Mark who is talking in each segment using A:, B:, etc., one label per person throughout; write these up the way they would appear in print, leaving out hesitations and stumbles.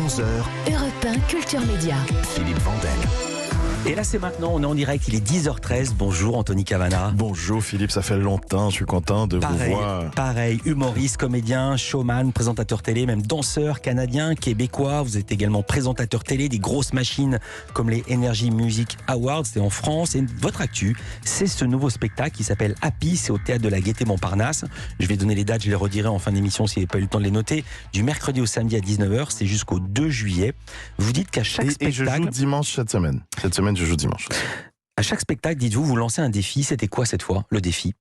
A: 11h,
B: Europe 1 Culture Média.
A: Philippe Vandel.
C: Et là c'est maintenant, on est en direct, il est 10h13. Bonjour Anthony Cavana.
D: Bonjour Philippe, ça fait longtemps, je suis content de vous voir.
C: Pareil, humoriste, comédien, showman, présentateur télé, même danseur canadien, québécois. Vous êtes également présentateur télé des grosses machines comme les Energy Music Awards, c'est en France. Et votre actu, c'est ce nouveau spectacle qui s'appelle Happy, c'est au Théâtre de la Gaîté Montparnasse. Je vais donner les dates, je les redirai en fin d'émission si vous n'avez pas eu le temps de les noter. Du mercredi au samedi à 19h, c'est jusqu'au 2 juillet. Vous dites qu'à chaque spectacle...
D: Et je joue dimanche cette semaine. Cette semaine, je joue dimanche.
C: À chaque spectacle, dites-vous, vous lancez un défi. C'était quoi cette fois, le défi ?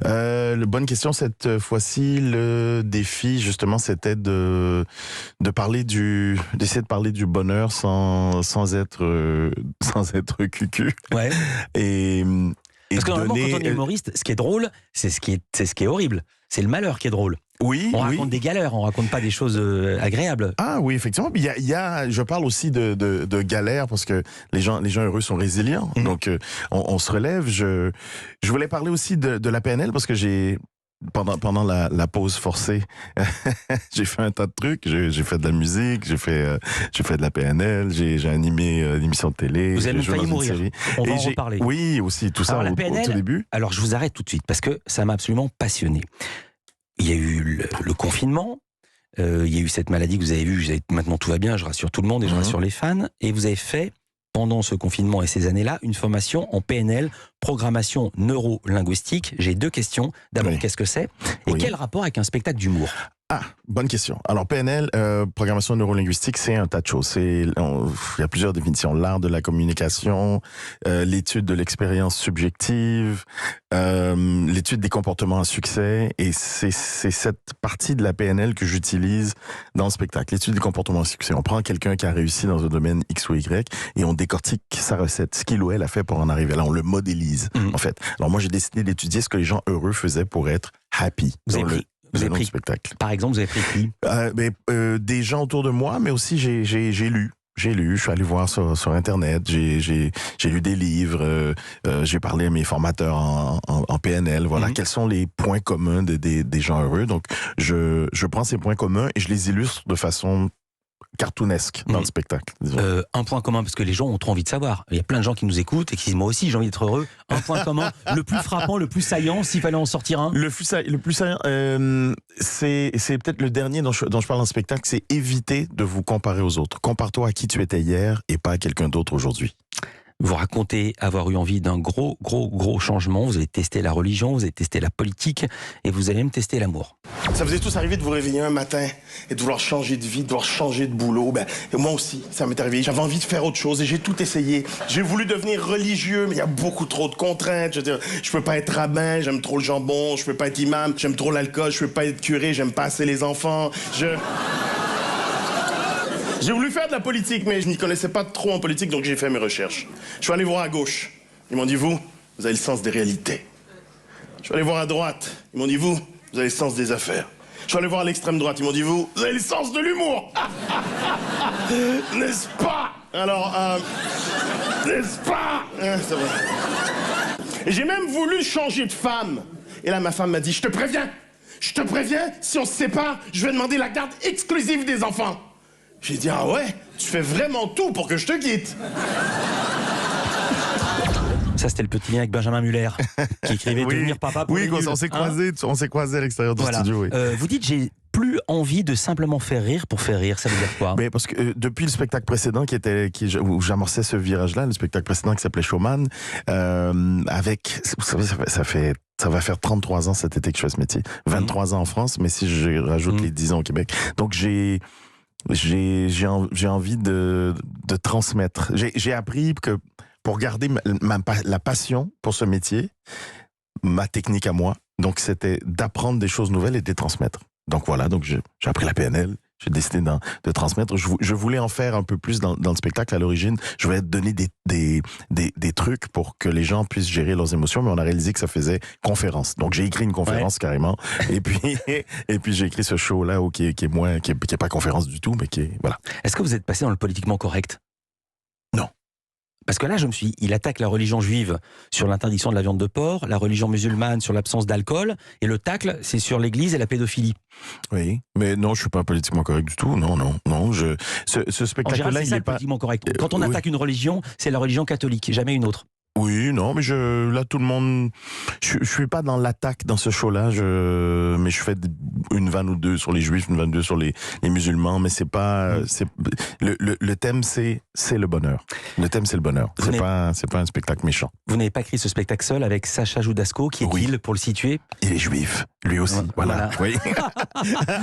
D: Bonne question. Cette fois-ci, le défi, justement, c'était d'essayer de parler du bonheur sans être cucu.
C: Ouais.
D: Et
C: parce que normalement,
D: donner...
C: quand on est humoriste, ce qui est drôle, c'est ce qui est horrible. C'est le malheur qui est drôle.
D: Oui,
C: on raconte des galères, on raconte pas des choses agréables.
D: Ah oui, effectivement. Il y a, je parle aussi de galères parce que les gens heureux sont résilients. Donc, on se relève. Je voulais parler aussi de la PNL parce que pendant la pause forcée, j'ai fait un tas de trucs. J'ai fait de la musique, j'ai fait de la PNL, j'ai animé une émission de télé.
C: Vous avez failli mourir. On va en reparler.
D: Oui, aussi, tout ça
C: la PNL,
D: au tout début.
C: Alors, je vous arrête tout de suite parce que ça m'a absolument passionné. Il y a eu le confinement, il y a eu cette maladie que vous avez vue, maintenant tout va bien, je rassure tout le monde et je rassure les fans, et vous avez fait, pendant ce confinement et ces années-là, une formation en PNL, programmation neuro-linguistique. J'ai deux questions. D'abord, qu'est-ce que c'est ? Et quel rapport avec un spectacle d'humour ?
D: Ah, bonne question. Alors, PNL, programmation neurolinguistique, c'est un tas de choses. Il y a plusieurs définitions. L'art de la communication, l'étude de l'expérience subjective, l'étude des comportements à succès. Et c'est cette partie de la PNL que j'utilise dans le spectacle. L'étude des comportements à succès. On prend quelqu'un qui a réussi dans un domaine X ou Y et on décortique sa recette, ce qu'il ou elle a fait pour en arriver là. On le modélise, en fait. Alors, moi, j'ai décidé d'étudier ce que les gens heureux faisaient pour être happy.
C: Vous avez pris,
D: spectacle.
C: Par exemple, vous avez pris qui ?
D: Des gens autour de moi, mais aussi j'ai lu. Je suis allé voir sur Internet, j'ai lu des livres, j'ai parlé à mes formateurs en PNL, voilà, quels sont les points communs des gens heureux. Donc, je prends ces points communs et je les illustre de façon cartoonesque dans le spectacle.
C: Un point commun, parce que les gens ont trop envie de savoir. Il y a plein de gens qui nous écoutent et qui disent moi aussi j'ai envie d'être heureux. Un point commun, le plus frappant, le plus saillant, s'il fallait en sortir un.
D: Le plus saillant, c'est peut-être le dernier dont je parle dans le spectacle, c'est éviter de vous comparer aux autres. Compare-toi à qui tu étais hier et pas à quelqu'un d'autre aujourd'hui.
C: Vous racontez avoir eu envie d'un gros changement. Vous avez testé la religion, vous avez testé la politique et vous allez même tester l'amour.
E: Ça vous est tous arrivé de vous réveiller un matin et de vouloir changer de vie, de vouloir changer de boulot. Et moi aussi, ça m'est arrivé. J'avais envie de faire autre chose et j'ai tout essayé. J'ai voulu devenir religieux, mais il y a beaucoup trop de contraintes. Je veux dire, je peux pas être rabbin, j'aime trop le jambon. Je peux pas être imam, j'aime trop l'alcool. Je peux pas être curé, j'aime pas assez les enfants. J'ai voulu faire de la politique, mais je n'y connaissais pas trop en politique, donc j'ai fait mes recherches. Je suis allé voir à gauche. Ils m'ont dit, vous avez le sens des réalités. Je suis allé voir à droite. Ils m'ont dit, vous avez le sens des affaires. Je suis allé voir à l'extrême droite. Ils m'ont dit, vous avez le sens de l'humour. N'est-ce pas? Alors, n'est-ce pas? C'est vrai. Et j'ai même voulu changer de femme. Et là, ma femme m'a dit, je te préviens, si on se sépare, je vais demander la garde exclusive des enfants. J'ai dit, ah ouais, tu fais vraiment tout pour que je te quitte.
C: Ça, c'était le petit lien avec Benjamin Muller, qui écrivait devenir papa pour les nuls.
D: On s'est croisés à l'extérieur du studio. Oui.
C: Vous dites, j'ai plus envie de simplement faire rire pour faire rire, ça veut dire quoi ?
D: Mais parce que depuis le spectacle précédent où j'amorçais ce virage-là, le spectacle précédent qui s'appelait Showman, vous savez, ça va faire 33 ans cet été que je fais ce métier. 23 ans en France, mais si je rajoute les 10 ans au Québec. Donc j'ai envie de transmettre. J'ai appris que pour garder la passion pour ce métier, ma technique à moi, donc c'était d'apprendre des choses nouvelles et de les transmettre. Donc voilà, donc j'ai appris la PNL, j'ai décidé de transmettre. Je voulais en faire un peu plus dans le spectacle à l'origine. Je voulais donner des trucs pour que les gens puissent gérer leurs émotions, mais on a réalisé que ça faisait conférence. Donc j'ai écrit une conférence carrément, et puis j'ai écrit ce show-là qui est pas conférence du tout, mais qui est voilà.
C: Est-ce que vous êtes passé dans le politiquement correct ?
D: Non.
C: Parce que là, il attaque la religion juive sur l'interdiction de la viande de porc, la religion musulmane sur l'absence d'alcool, et le tacle, c'est sur l'église et la pédophilie.
D: Oui, mais non, je suis pas politiquement correct du tout. Non. Ce
C: En
D: spectacle-là,
C: général, c'est
D: il
C: ça
D: n'est
C: le
D: pas.
C: politiquement correct. Quand on
D: Oui.
C: attaque une religion, c'est la religion catholique, jamais une autre.
D: Oui, non, mais là, tout le monde. Je suis pas dans l'attaque dans ce show-là. Mais je fais une vanne ou deux sur les juifs, une vanne ou deux sur les musulmans. Mais c'est pas. Le thème, c'est le bonheur. Le thème, c'est le bonheur. C'est pas un spectacle méchant.
C: Vous n'avez pas écrit ce spectacle seul avec Sacha Judasco, qui est-il, pour le situer?
D: Il est juif, lui aussi. Voilà. Oui.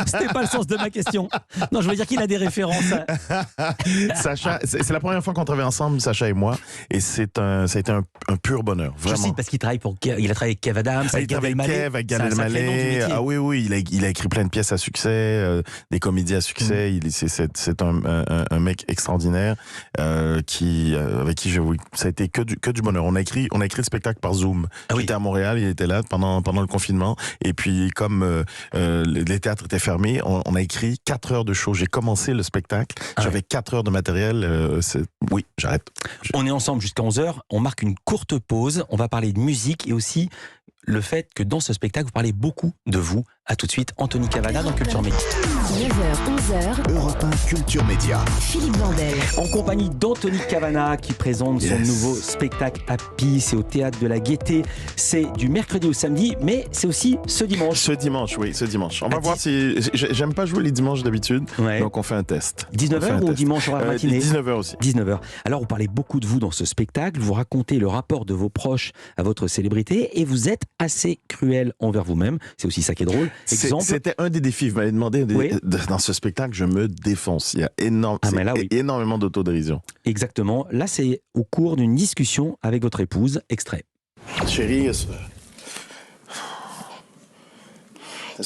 C: C'était pas le sens de ma question. Non, je veux dire qu'il a des références.
D: Sacha, c'est la première fois qu'on travaille ensemble, Sacha et moi, et ça a été un pur bonheur, vraiment.
C: Je cite parce qu'il travaille il a travaillé avec Kev Adams, avec Gad Elmaleh.
D: Avec Gad Elmaleh. Ah oui, il a écrit plein de pièces à succès, des comédies à succès. C'est un mec extraordinaire avec qui ça a été que du bonheur. On a écrit le spectacle par Zoom. J'étais à Montréal, il était là pendant le confinement, et puis comme les théâtres étaient fermés, on a écrit 4 heures de show. J'ai commencé le spectacle, j'avais 4 heures de matériel. Oui, j'arrête.
C: On est ensemble jusqu'à 11h, on marque une courte pause, on va parler de musique et aussi le fait que dans ce spectacle, vous parlez beaucoup de vous. À tout de suite, Anthony Cavana dans Culture Média.
B: 9h, 11h.
A: Europe 1 Culture Média.
B: Philippe Vandel.
C: En compagnie d'Anthony Cavana qui présente son nouveau spectacle Happy. C'est au Théâtre de la Gaîté. C'est du mercredi au samedi, mais c'est aussi ce dimanche.
D: Ce dimanche. On va voir si... J'aime pas jouer les dimanches d'habitude, donc on fait un test.
C: 19h ou dimanche horaire matinée?
D: 19h aussi.
C: 19h. Alors, vous parlez beaucoup de vous dans ce spectacle, vous racontez le rapport de vos proches à votre célébrité et vous êtes assez cruel envers vous-même. C'est aussi ça qui est drôle.
D: C'était un des défis. Vous m'avez demandé, dans ce spectacle, je me défonce. Il y a énormément d'autodérision.
C: Exactement. Là, c'est au cours d'une discussion avec votre épouse. Extrait.
E: Chérie, est-ce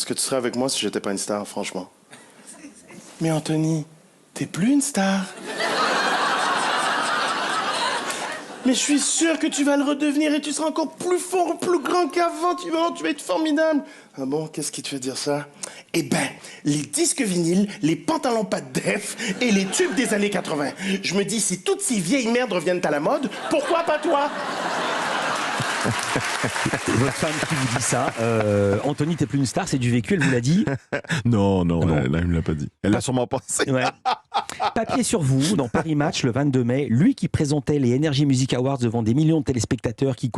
E: que tu serais avec moi si j'étais pas une star, franchement? Mais Anthony, t'es plus une star. Mais je suis sûr que tu vas le redevenir et tu seras encore plus fort, plus grand qu'avant. Tu vas être formidable. Ah bon, qu'est-ce qui te fait dire ça? Eh ben, les disques vinyles, les pantalons pas de def et les tubes des années 80. Je me dis, si toutes ces vieilles merdes reviennent à la mode, pourquoi pas toi?
C: Votre femme qui vous dit ça, Anthony, t'es plus une star, c'est du vécu, elle vous l'a dit?
D: Non, elle me l'a pas dit. Elle l'a sûrement pensé.
C: Ouais. Papier sur vous, dans Paris Match, le 22 mai, lui qui présentait les Energy Music Awards devant des millions de téléspectateurs qui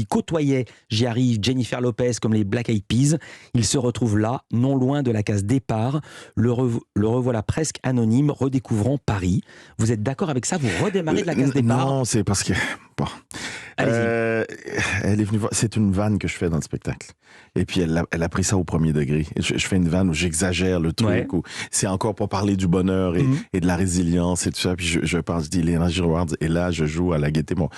C: côtoyaient, j'y arrive, Jennifer Lopez comme les Black Eyed Peas, il se retrouve là, non loin de la case départ, le revoilà presque anonyme, redécouvrant Paris. Vous êtes d'accord avec ça? Vous redémarrez de la case départ?
D: Non, c'est parce que... Bon. Elle est venue voir. C'est une vanne que je fais dans le spectacle. Et puis elle a pris ça au premier degré. Je fais une vanne où j'exagère le truc, où c'est encore pour parler du bonheur et de la résilience et tout ça. Puis je pense, je dis les Energy Awards, et là je joue à la Gaîté. Bon,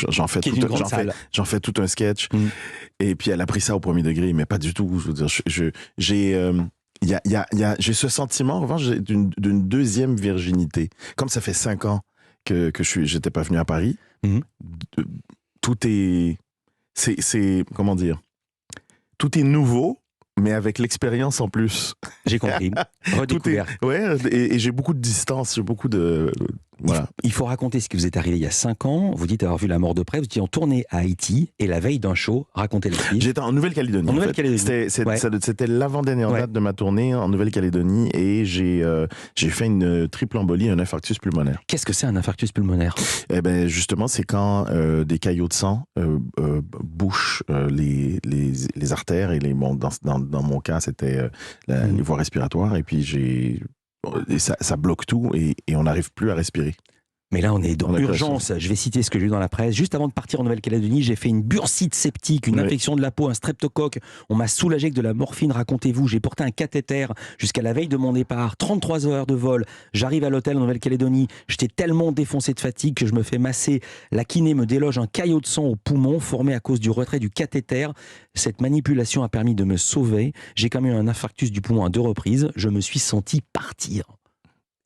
D: j'en fais tout un sketch. Et puis elle a pris ça au premier degré, mais pas du tout. Je veux dire, j'ai ce sentiment, en revanche, d'une deuxième virginité. Comme ça fait 5 ans que j'étais pas venu à Paris. Tout est comment dire, tout est nouveau, mais avec l'expérience en plus.
C: J'ai compris. Redécouvert.
D: Et j'ai beaucoup de distance, j'ai beaucoup de... Voilà.
C: Il faut raconter ce qui vous est arrivé il y a 5 ans. Vous dites avoir vu la mort de près. Vous étiez en tournée à Haïti et la veille d'un show, racontez-le.
D: J'étais en Nouvelle-Calédonie. C'était l'avant-dernière date de ma tournée en Nouvelle-Calédonie et j'ai fait une triple embolie, un infarctus pulmonaire.
C: Qu'est-ce que c'est un infarctus pulmonaire?
D: Eh ben justement, c'est quand des caillots de sang bouchent les artères et dans mon cas, c'était les voies respiratoires et puis ça bloque tout et on n'arrive plus à respirer.
C: Mais là, on est dans l'urgence. Je vais citer ce que j'ai lu dans la presse. Juste avant de partir en Nouvelle-Calédonie, j'ai fait une bursite septique, une infection de la peau, un streptocoque. On m'a soulagé avec de la morphine, racontez-vous. J'ai porté un cathéter jusqu'à la veille de mon départ. 33 heures de vol. J'arrive à l'hôtel en Nouvelle-Calédonie. J'étais tellement défoncé de fatigue que je me fais masser. La kiné me déloge un caillot de sang au poumon formé à cause du retrait du cathéter. Cette manipulation a permis de me sauver. J'ai quand même eu un infarctus du poumon à 2 reprises. Je me suis senti partir.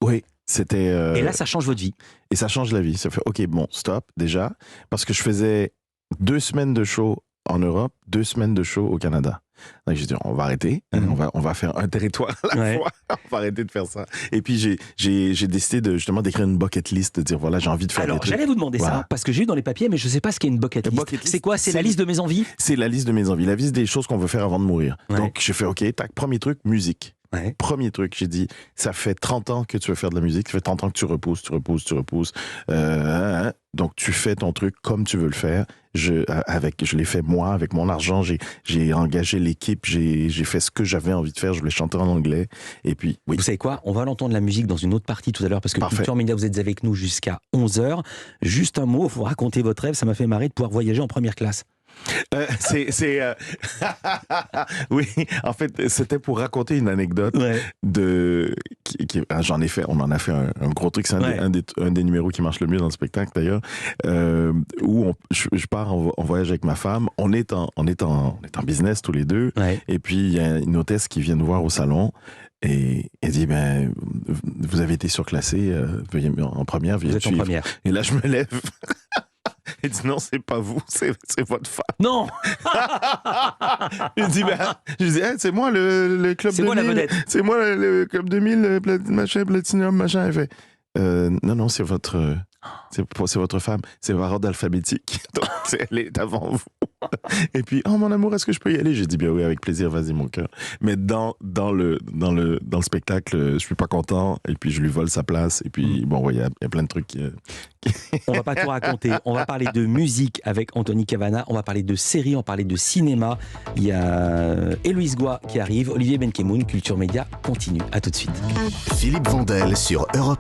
D: Oui. C'était
C: Et là, ça change votre vie.
D: Et ça change la vie. Ça fait, ok, bon, stop, déjà. Parce que je faisais 2 semaines de show en Europe, 2 semaines de show au Canada. Donc j'ai dit, on va arrêter, on va faire un territoire à la fois, on va arrêter de faire ça. Et puis j'ai décidé justement d'écrire une bucket list, de dire voilà, j'ai envie de faire des trucs.
C: J'allais vous demander ça, parce que j'ai eu dans les papiers, mais je sais pas ce qu'est une bucket list. C'est quoi? C'est la liste de mes envies?
D: C'est la liste de mes envies, la liste des choses qu'on veut faire avant de mourir.
C: Ouais.
D: Donc j'ai fait, ok, tac, premier truc, musique.
C: Ouais.
D: Premier truc, j'ai dit, ça fait 30 ans que tu veux faire de la musique, ça fait 30 ans que tu repousses. Donc tu fais ton truc comme tu veux le faire. Je l'ai fait moi, avec mon argent, j'ai engagé l'équipe, j'ai fait ce que j'avais envie de faire, je voulais chanter en anglais. Et puis, oui.
C: Vous savez quoi? On va l'entendre la musique dans une autre partie tout à l'heure, parce que
D: Parfait.
C: Culture Média, vous êtes avec nous jusqu'à 11h. Juste un mot, vous racontez votre rêve, ça m'a fait marrer de pouvoir voyager en première classe.
D: Oui, en fait, c'était pour raconter une anecdote j'en ai fait, on en a fait un gros truc, c'est un des numéros qui marche le mieux dans le spectacle d'ailleurs, où je pars en voyage avec ma femme, on est en business tous les deux, et puis il y a une hôtesse qui vient nous voir au salon, et elle dit, vous avez été surclassé, veuillez en première, veuillez suivre. En première. Et là, je me lève. Elle dit non, c'est pas vous, c'est votre femme.
C: Non.
D: Je dis, c'est moi le club 2000.
C: C'est moi la vedette.
D: C'est moi le club 2000, platinum, machin. Elle fait, non, c'est votre femme. C'est par ordre alphabétique. Donc, elle est avant vous. Et puis, mon amour, est-ce que je peux y aller? J'ai dit, bien oui, avec plaisir, vas-y, mon cœur. Mais dans le spectacle, je suis pas content. Et puis, je lui vole sa place. Et puis, bon, il y a plein de trucs qui...
C: On va pas tout raconter. On va parler de musique avec Anthony Cavana. On va parler de séries, on va parler de cinéma. Il y a Héloïse Goua qui arrive. Olivier Benkemoun, Culture Média continue. À tout de suite.
A: Philippe Vandel sur Europe